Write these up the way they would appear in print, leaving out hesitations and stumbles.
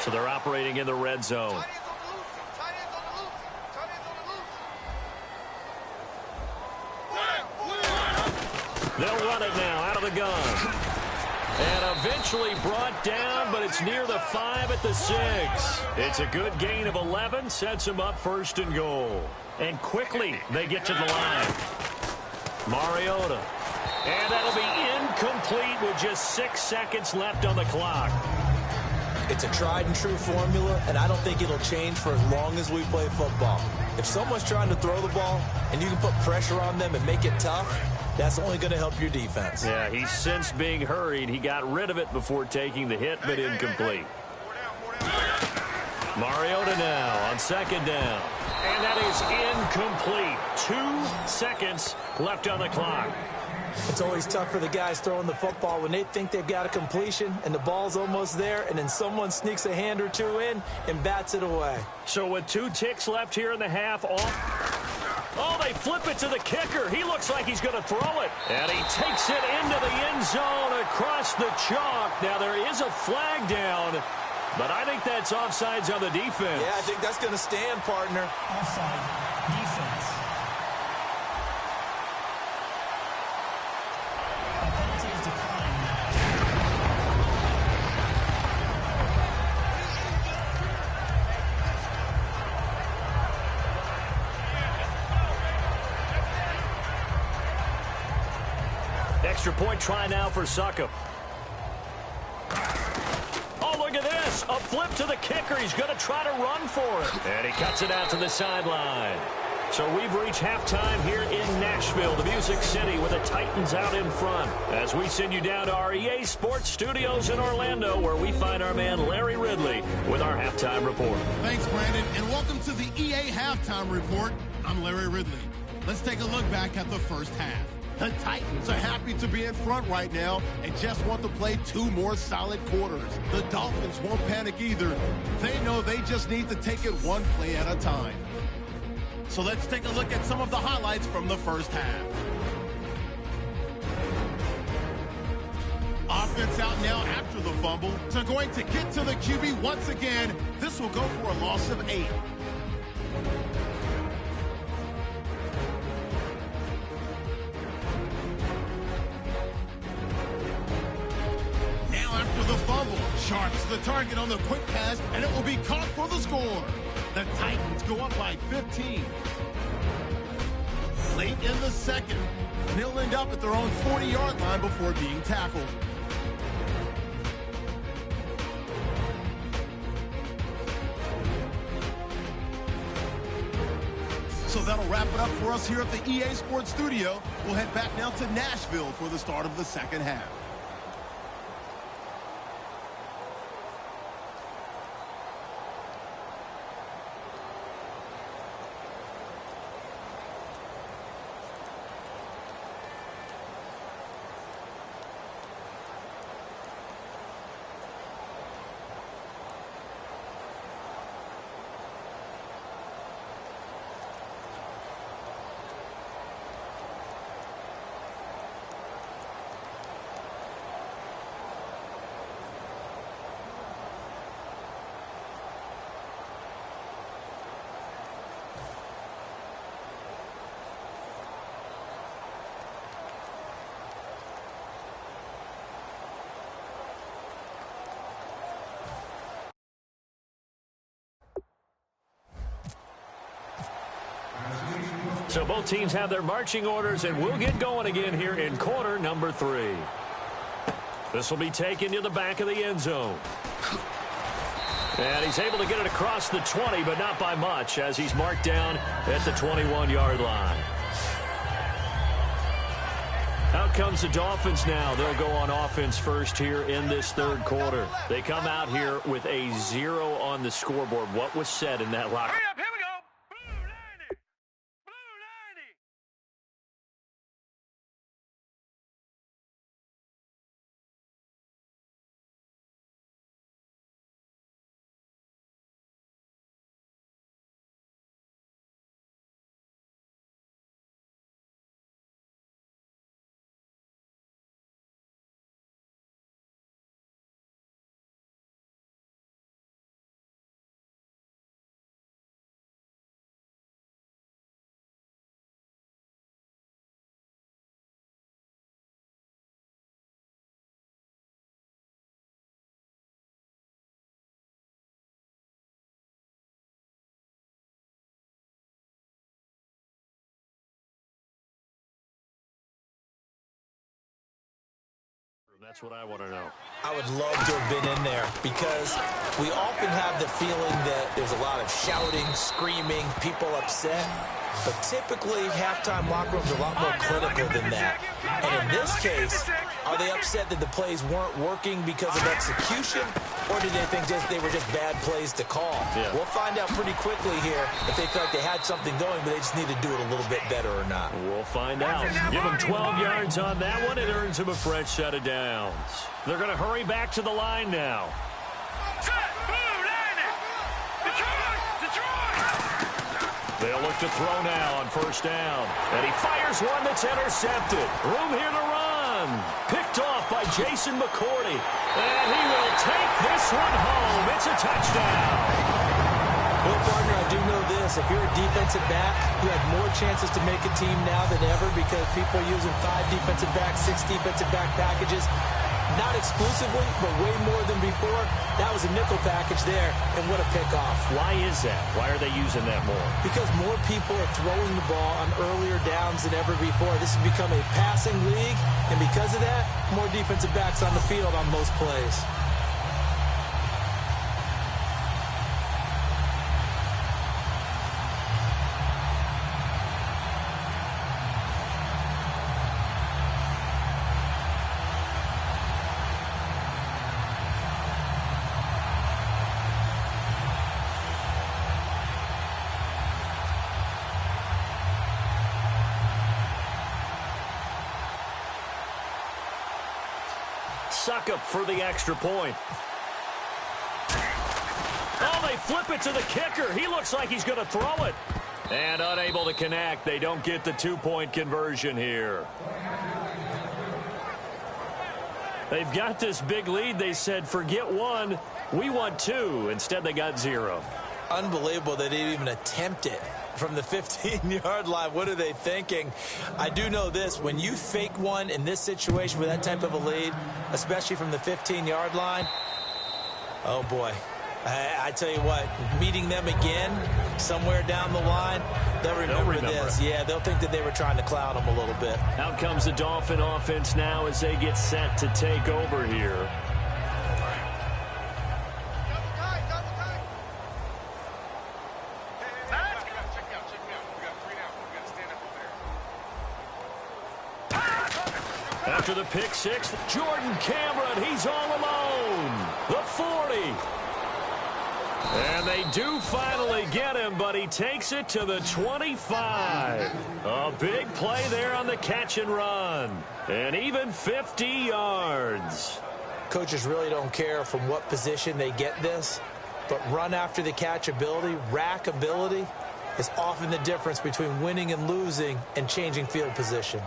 So they're operating in the red zone. They'll run it now out of the gun. And eventually brought down, but it's near the 5 at the 6. It's a good gain of 11, sets them up 1st and goal. And quickly they get to the line. Mariota. And that'll be incomplete with just 6 seconds left on the clock. It's a tried-and-true formula, and I don't think it'll change for as long as we play football. If someone's trying to throw the ball and you can put pressure on them and make it tough, that's only going to help your defense. Yeah, he's since being hurried. He got rid of it before taking the hit, but incomplete. Mariota now on 2nd down. And that is incomplete. 2 seconds left on the clock. It's always tough for the guys throwing the football when they think they've got a completion and the ball's almost there, and then someone sneaks a hand or two in and bats it away. So with 2 ticks left here in the half, oh, they flip it to the kicker. He looks like he's going to throw it. And he takes it into the end zone across the chalk. Now there is a flag down, but I think that's offsides on the defense. Yeah, I think that's going to stand, partner. Offside, defense. A penalty is declined. Extra point try now for Succop. Oh, look at this. A flip to the kicker. He's going to try to run for it. And he cuts it out to the sideline. So we've reached halftime here in Nashville, the Music City, with the Titans out in front. As we send you down to our EA Sports Studios in Orlando, where we find our man Larry Ridley with our halftime report. Thanks, Brandon, and welcome to the EA Halftime Report. I'm Larry Ridley. Let's take a look back at the first half. The Titans are happy to be in front right now and just want to play 2 more solid quarters. The Dolphins won't panic either. They know they just need to take it 1 play at a time. So let's take a look at some of the highlights from the first half. Offense out now after the fumble. So going to get to the QB once again. This will go for a loss of 8. Now after the fumble, Sharps the target on the quick pass, and it will be caught for the score. The Titans go up by 15. Late in the second, and they'll end up at their own 40-yard line before being tackled. So that'll wrap it up for us here at the EA Sports Studio. We'll head back now to Nashville for the start of the second half. So both teams have their marching orders, and we'll get going again here in quarter number 3. This will be taken to the back of the end zone. And he's able to get it across the 20, but not by much, as he's marked down at the 21-yard line. Out comes the Dolphins now. They'll go on offense first here in this third quarter. They come out here with a 0 on the scoreboard. What was said in that locker room? That's what I want to know. I would love to have been in there because we often have the feeling that there's a lot of shouting, screaming, people upset. But typically, halftime locker rooms are a lot more clinical than that. And in this case, are they upset that the plays weren't working because of execution? Or do they think they were just bad plays to call? Yeah. We'll find out pretty quickly here if they feel like they had something going, but they just need to do it a little bit better or not. We'll find out. Give them 12 yards on that one. It earns them a fresh set of downs. They're going to hurry back to the line now. They'll look to throw now on first down. And he fires one that's intercepted. Room here to run. Picked off by Jason McCourty. And he will take this one home. It's a touchdown. Well, partner, I do know this. If you're a defensive back, you have more chances to make a team now than ever because people are using 5 defensive backs, 6 defensive back packages. Not exclusively, but way more than before. That was a nickel package there, and what a pickoff. Why is that? Why are they using that more? Because more people are throwing the ball on earlier downs than ever before. This has become a passing league, and because of that, more defensive backs on the field on most plays. Suckup for the extra point. Oh, they flip it to the kicker. He looks like he's going to throw it. And unable to connect. They don't get the 2-point conversion here. They've got this big lead. They said, forget 1. We want 2. Instead, they got 0. Unbelievable they didn't even attempt it from the 15-yard line. What are they thinking? I do know this. When you fake one in this situation with that type of a lead, especially from the 15-yard line, oh, boy. I tell you what, meeting them again somewhere down the line, they'll remember this. Yeah, they'll think that they were trying to clown them a little bit. Out comes the Dolphin offense now as they get set to take over here. After the pick six, Jordan Cameron, he's all alone. The 40. And they do finally get him, but he takes it to the 25. A big play there on the catch and run. And even 50 yards. Coaches really don't care from what position they get this, but run after the catch ability, rack ability, is often the difference between winning and losing and changing field position.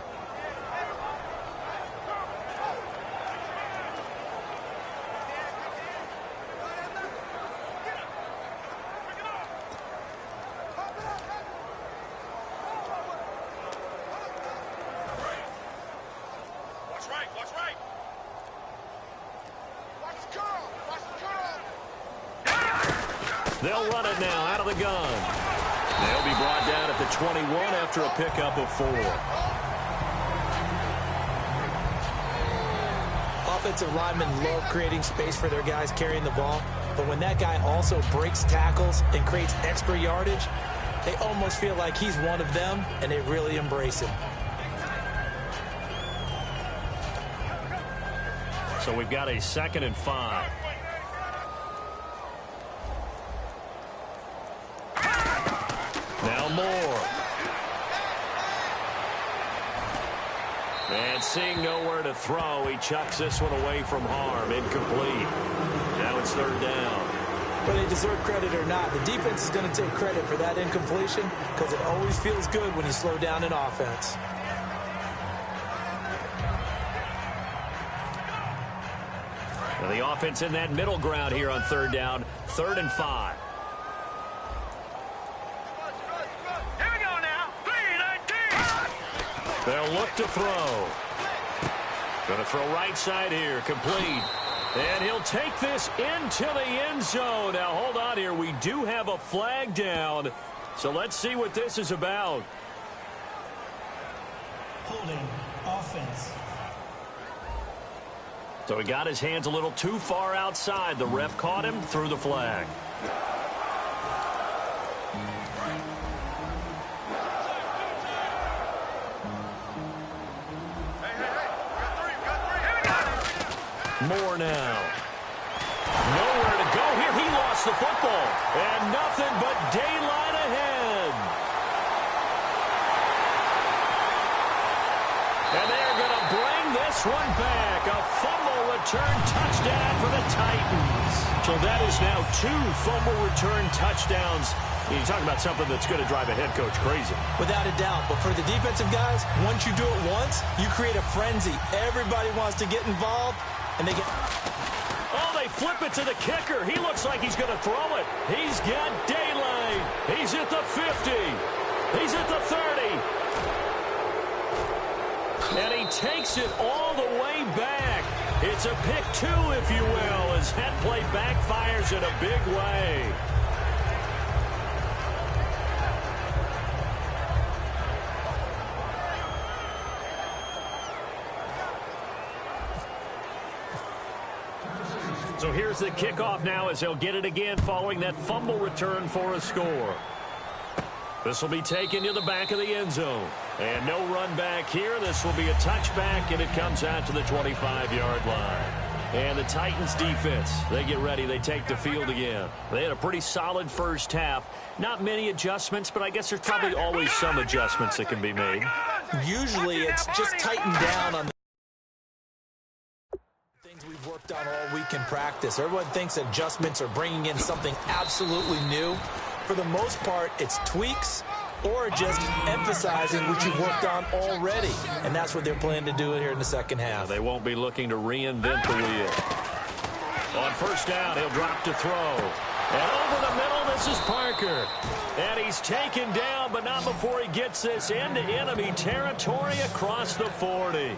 They'll run it now out of the gun. They'll be brought down at the 21 after a pickup of 4. Offensive linemen love creating space for their guys carrying the ball, but when that guy also breaks tackles and creates extra yardage, they almost feel like he's one of them, and they really embrace him. So we've got a 2nd and 5. Now Moore. And seeing nowhere to throw, he chucks this one away from harm. Incomplete. Now it's 3rd down. Whether they deserve credit or not, the defense is going to take credit for that incompletion because it always feels good when you slow down an offense. Now the offense in that middle ground here on 3rd down. 3rd and 5. They'll look to throw. Going to throw right side here. Complete. And he'll take this into the end zone. Now, hold on here. We do have a flag down. So let's see what this is about. Holding offense. So he got his hands a little too far outside. The ref caught him, threw the flag. Moore now. Nowhere to go here. He lost the football. And nothing but daylight ahead. And they're going to bring this one back. A fumble return touchdown for the Titans. So that is now 2 fumble return touchdowns. You talk about something that's going to drive a head coach crazy. Without a doubt. But for the defensive guys, once you do it once, you create a frenzy. Everybody wants to get involved, and they get... Oh, they flip it to the kicker. He looks like he's going to throw it. He's got daylight. He's at the 50. He's at the 30. And he takes it all the way back. It's a pick 2, if you will, as that play backfires in a big way. So here's the kickoff now as they'll get it again following that fumble return for a score. This will be taken to the back of the end zone. And no run back here. This will be a touchback, and it comes out to the 25-yard line. And the Titans defense, they get ready. They take the field again. They had a pretty solid first half. Not many adjustments, but I guess there's probably always some adjustments that can be made. Usually it's just tightened down on the things we've worked on all week in practice. Everyone thinks adjustments are bringing in something absolutely new. For the most part, it's tweaks or just emphasizing what you've worked on already. And that's what they're planning to do here in the second half. They won't be looking to reinvent the wheel. On first down, he'll drop to throw. And over the middle, this is Parker. And he's taken down, but not before he gets this into enemy territory across the 40.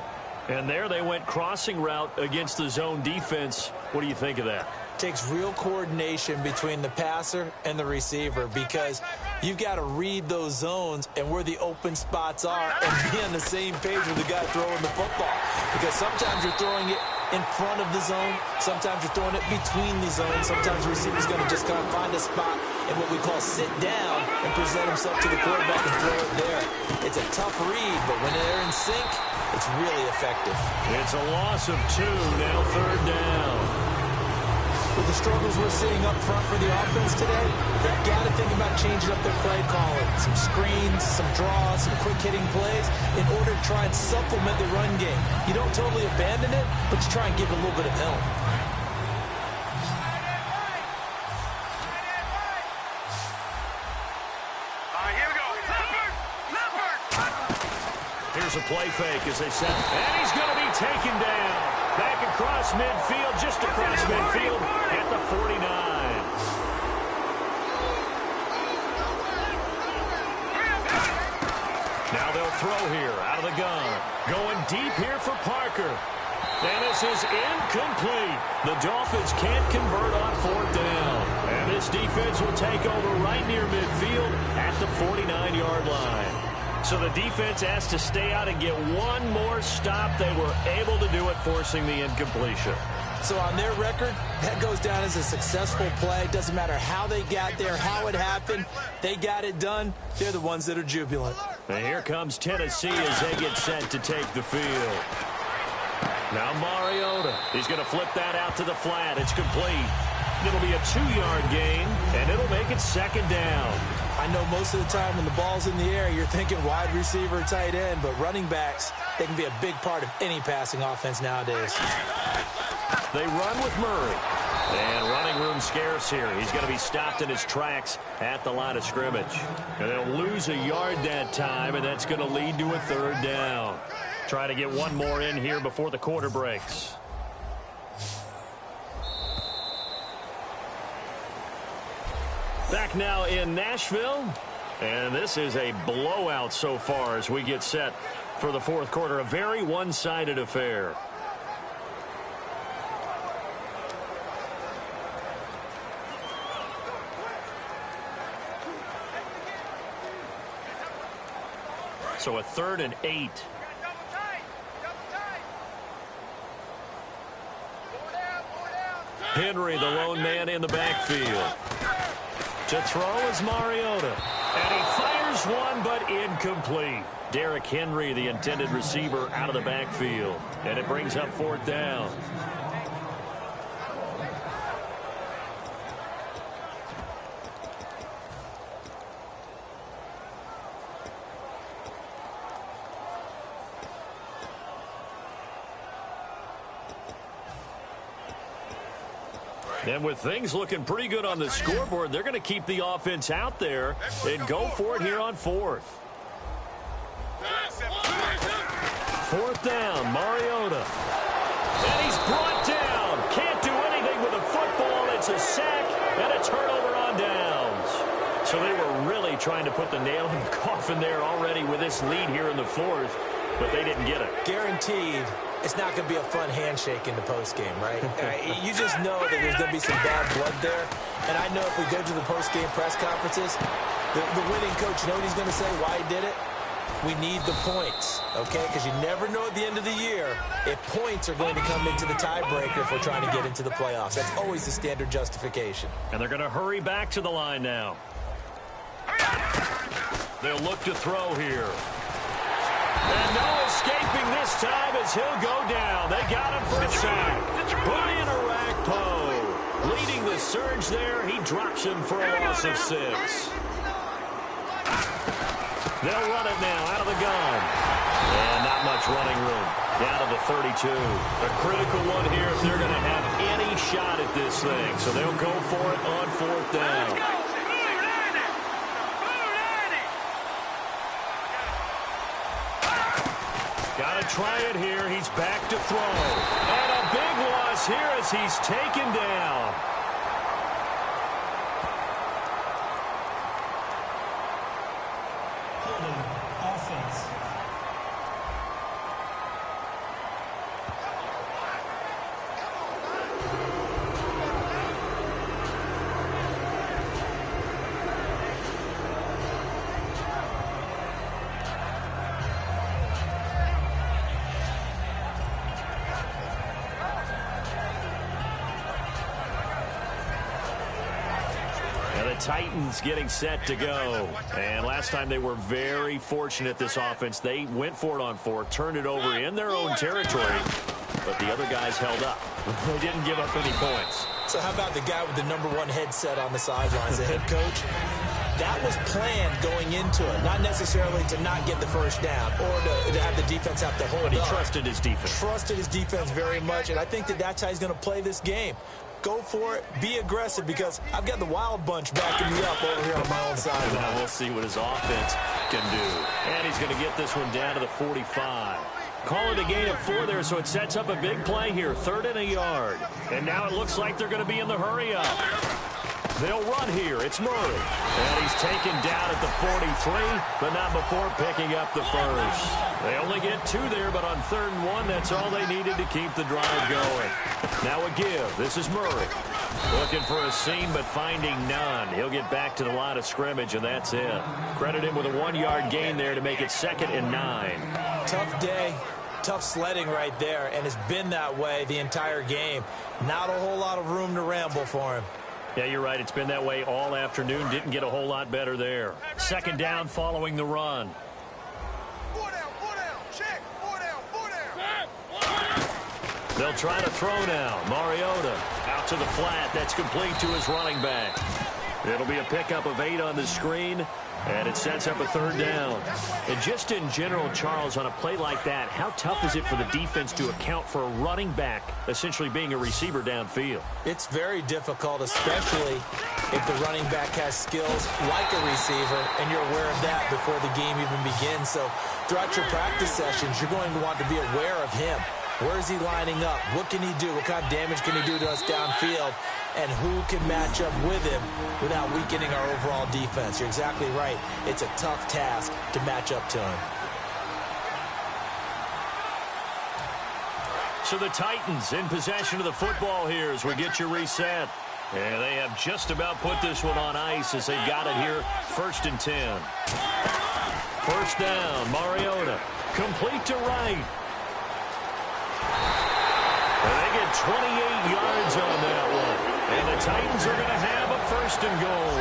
And there they went crossing route against the zone defense. What do you think of that? Takes real coordination between the passer and the receiver, because you've got to read those zones and where the open spots are and be on the same page with the guy throwing the football. Because sometimes you're throwing it in front of the zone. Sometimes you're throwing it between the zones. Sometimes the receiver's going to just kind of find a spot and what we call sit down and present himself to the quarterback and throw it there. It's a tough read, but when they're in sync, it's really effective. It's a loss of 2, now third down. With the struggles we're seeing up front for the offense today, they've got to think about changing up their play calling. Some screens, some draws, some quick-hitting plays in order to try and supplement the run game. You don't totally abandon it, but you try and give it a little bit of help. Here's a play fake as they set. And he's going to be taken down. Back across midfield, just across midfield at the 49. Now they'll throw here out of the gun. Going deep here for Parker. And this is incomplete. The Dolphins can't convert on fourth down. And this defense will take over right near midfield at the 49-yard line. So the defense has to stay out and get one more stop. They were able to do it, forcing the incompletion. So on their record, that goes down as a successful play. Doesn't matter how they got there, how it happened. They got it done. They're the ones that are jubilant. And here comes Tennessee as they get set to take the field. Now Mariota. He's going to flip that out to the flat. It's complete. It'll be a 2-yard gain, and it'll make it second down. I know most of the time when the ball's in the air, you're thinking wide receiver, tight end, but running backs, they can be a big part of any passing offense nowadays. They run with Murray. And running room scarce here. He's going to be stopped in his tracks at the line of scrimmage. And they'll lose a yard that time, and that's going to lead to a third down. Try to get one more in here before the quarter breaks. Back now in Nashville, and this is a blowout so far as we get set for the fourth quarter. A very one-sided affair. So a 3rd and 8. Henry, the lone man in the backfield. To throw is Mariota. And he fires one, but incomplete. Derrick Henry, the intended receiver, out of the backfield. And it brings up 4th down. And with things looking pretty good on the scoreboard, they're going to keep the offense out there and go for it here on 4th. 4th down, Mariota. And he's brought down. Can't do anything with a football. It's a sack and a turnover on downs. So they were really trying to put the nail in the coffin there already with this lead here in the 4th, but they didn't get it. Guaranteed. It's not going to be a fun handshake in the postgame, right? You just know that there's going to be some bad blood there. And I know if we go to the postgame press conferences, the winning coach, you know what he's going to say, why he did it? We need the points, okay? Because you never know at the end of the year if points are going to come into the tiebreaker if we're trying to get into the playoffs. That's always the standard justification. And they're going to hurry back to the line now. They'll look to throw here. And no escaping this time as he'll go down. They got him for a sack. Brian Orakpo leading the surge there. He drops him for a loss of 6. They'll run it now out of the gun. And not much running room. Down to the 32. A critical one here if they're going to have any shot at this thing. So they'll go for it on 4th down. Got to try it here. He's back to throw. And a big loss here as he's taken down. Holding offense. Titans getting set to go. And last time they were very fortunate, this offense. They went for it on 4th, turned it over in their own territory, but the other guys held up. They didn't give up any points. So how about the guy with the #1 headset on the sidelines, the head coach? That was planned going into it, not necessarily to not get the first down or to have the defense have to hold But he up. trusted his defense. Trusted his defense very much, and I think that's how he's going to play this game. Go for it. Be aggressive because I've got the Wild Bunch backing me up over here on my own side. Now we'll see what his offense can do. And he's going to get this one down to the 45. Call it a gain of 4 there, so it sets up a big play here. 3rd and a yard. And now it looks like they're going to be in the hurry-up. They'll run here. It's Murray. And he's taken down at the 43, but not before picking up the first. They only get 2 there, but on 3rd and 1, that's all they needed to keep the drive going. Now a give. This is Murray. Looking for a seam, but finding none. He'll get back to the line of scrimmage, and that's it. Credit him with a 1-yard gain there to make it 2nd and 9. Tough day. Tough sledding right there, and it's been that way the entire game. Not a whole lot of room to ramble for him. Yeah, you're right. It's been that way all afternoon. Didn't get a whole lot better there. 2nd down following the run. 4 down, check, 4 down. They'll try to throw now. Mariota out to the flat. That's complete to his running back. It'll be a pickup of 8 on the screen, and it sets up a 3rd down. And just in general, Charles, on a play like that, how tough is it for the defense to account for a running back essentially being a receiver downfield? It's very difficult, especially if the running back has skills like a receiver, and you're aware of that before the game even begins. So throughout your practice sessions, you're going to want to be aware of him. Where is he lining up? What can he do? What kind of damage can he do to us downfield? And who can match up with him without weakening our overall defense? You're exactly right. It's a tough task to match up to him. So the Titans in possession of the football here as we get you reset. And they have just about put this one on ice as they've got it here. 1st and 10. 1st down, Mariota. Complete to Wright. And they get 28 yards on that one. Titans are going to have a 1st and goal.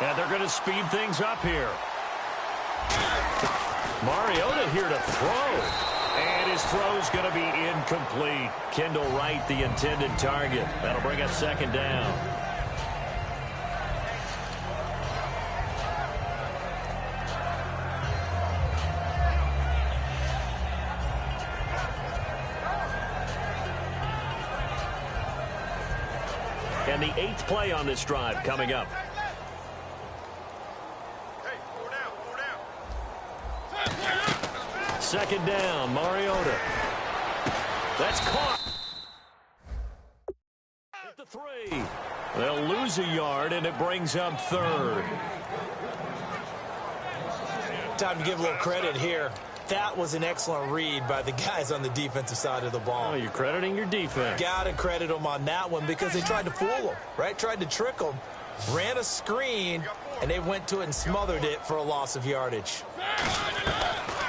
And they're going to speed things up here. Mariota here to throw. And his throw's going to be incomplete. Kendall Wright, the intended target. That'll bring up 2nd down. And the 8th play on this drive coming up. Hey, 4 down. 2nd down, Mariota. That's caught. At the 3. They'll lose a yard, and it brings up 3rd. Time to give a little credit here. That was an excellent read by the guys on the defensive side of the ball. Oh, you're crediting your defense. Got to credit them on that one because they tried to fool them, right? Tried to trick them, ran a screen, and they went to it and smothered it for a loss of yardage.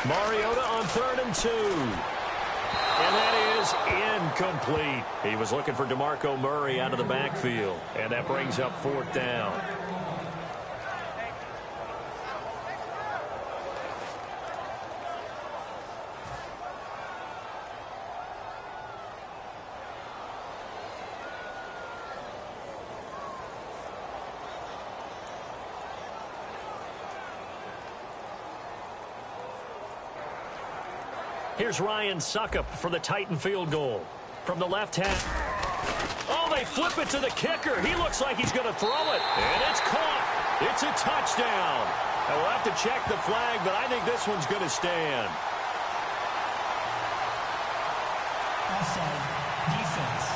Mariota on 3rd and 2. And that is incomplete. He was looking for DeMarco Murray out of the backfield. And that brings up 4th down. Here's Ryan Succop for the Titan field goal. From the left half. Oh, they flip it to the kicker. He looks like he's going to throw it. And it's caught. It's a touchdown. And we'll have to check the flag, but I think this one's going to stand. Offside. Defense.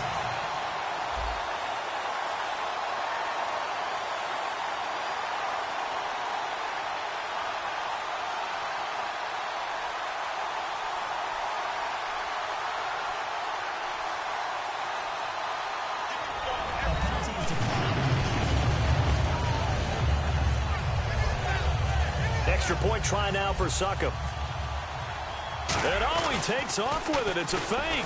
Extra point try now for Succop. And oh, he takes off with it. It's a fake.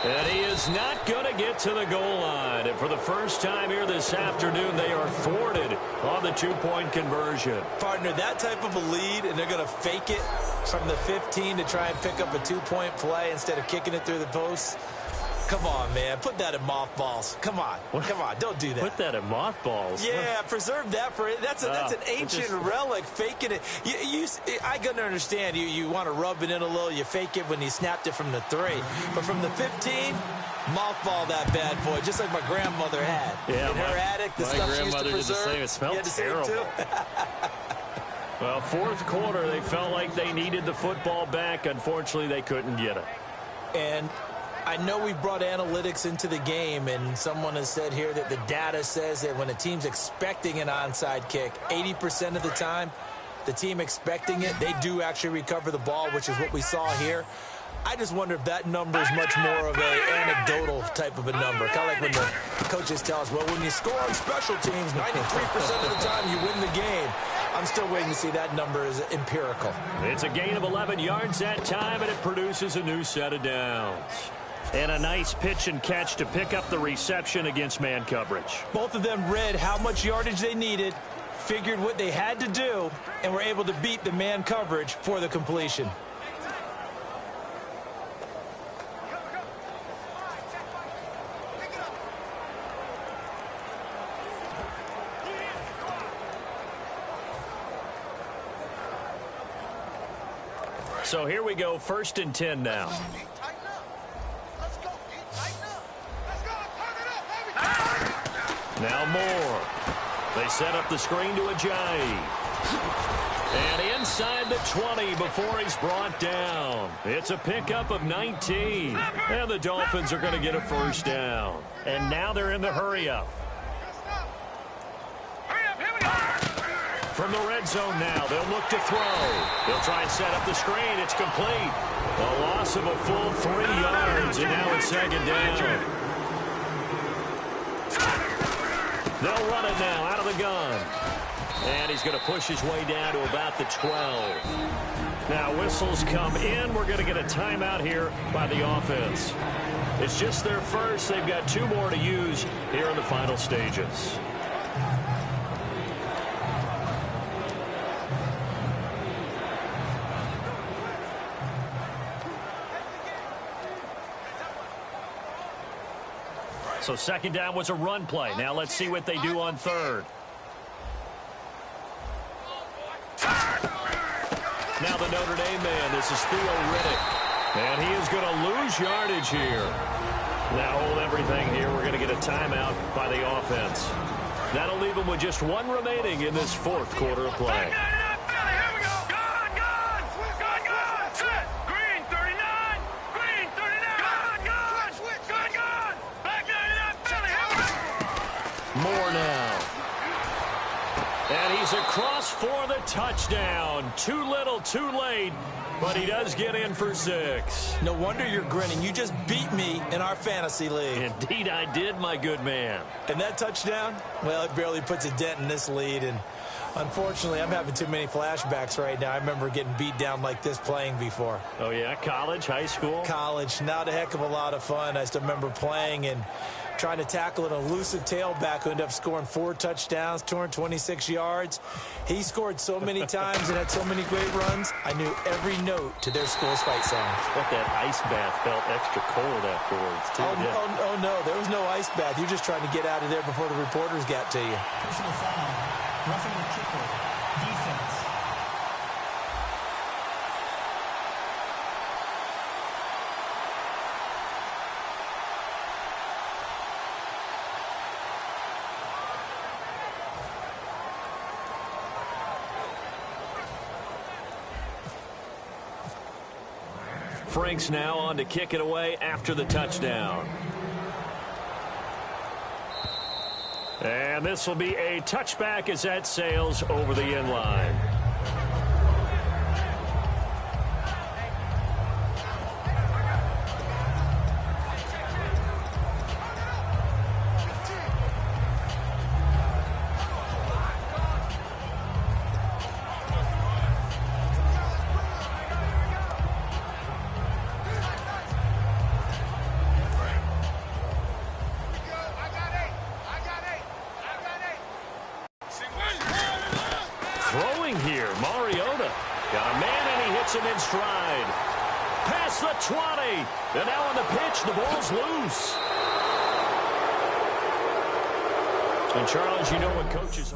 And he is not going to get to the goal line. And for the first time here this afternoon, they are thwarted on the 2-point conversion. Partner, that type of a lead, and they're going to fake it from the 15 to try and pick up a 2-point play instead of kicking it through the post. Come on, man. Put that in mothballs. Come on. Come on. Don't do that. Put that in mothballs? Yeah, preserve that for it. That's an ancient relic, faking it. I can understand. You want to rub it in a little. You fake it when you snapped it from the 3. But from the 15, mothball that bad boy, just like my grandmother had. Yeah, in her attic, the stuff she used to preserve. Did the same. It smelled terrible. Well, 4th quarter, they felt like they needed the football back. Unfortunately, they couldn't get it. And I know we brought analytics into the game, and someone has said here that the data says that when a team's expecting an onside kick, 80% of the time, the team expecting it, they do actually recover the ball, which is what we saw here. I just wonder if that number is much more of an anecdotal type of a number. Kind of like when the coaches tell us, well, when you score on special teams, 93% of the time you win the game. I'm still waiting to see that number is empirical. It's a gain of 11 yards that time, and it produces a new set of downs. And a nice pitch and catch to pick up the reception against man coverage. Both of them read how much yardage they needed, figured what they had to do, and were able to beat the man coverage for the completion. So here we go, 1st and 10 now. Now Moore. They set up the screen to Ajayi. And inside the 20 before he's brought down. It's a pickup of 19. And the Dolphins are going to get a 1st down. And now they're in the hurry-up. From the red zone now, they'll look to throw. They'll try and set up the screen. It's complete. A loss of a full 3 yards, and now it's 2nd down. They'll run it now out of the gun. And he's going to push his way down to about the 12. Now whistles come in. We're going to get a timeout here by the offense. It's just their first. They've got 2 more to use here in the final stages. So second down was a run play. Now let's see what they do on third. Now the Notre Dame man, this is Theo Riddick. And he is going to lose yardage here. Now hold everything here. We're going to get a timeout by the offense. That'll leave them with just 1 remaining in this 4th quarter of play. More now. And he's across for the touchdown. Too little, too late, but he does get in for 6. No wonder you're grinning. You just beat me in our fantasy league. Indeed I did, my good man. And that touchdown, well, it barely puts a dent in this lead. And unfortunately, I'm having too many flashbacks right now. I remember getting beat down like this playing before. Oh, yeah? College, high school? College. Not a heck of a lot of fun. I still remember playing and trying to tackle an elusive tailback who ended up scoring 4 touchdowns, 226 yards. He scored so many times and had so many great runs, I knew every note to their school's fight song. But that ice bath felt extra cold afterwards, too. Oh, no, there was no ice bath. You're just trying to get out of there before the reporters got to you. Personal foul. Roughing the kicker. Defense. Franks now on to kick it away after the touchdown. And this will be a touchback as that sails over the end line. Throwing here, Mariota. Got a man and he hits him in stride. Past the 20. And now on the pitch, the ball's loose. And Charles, you know what coaches...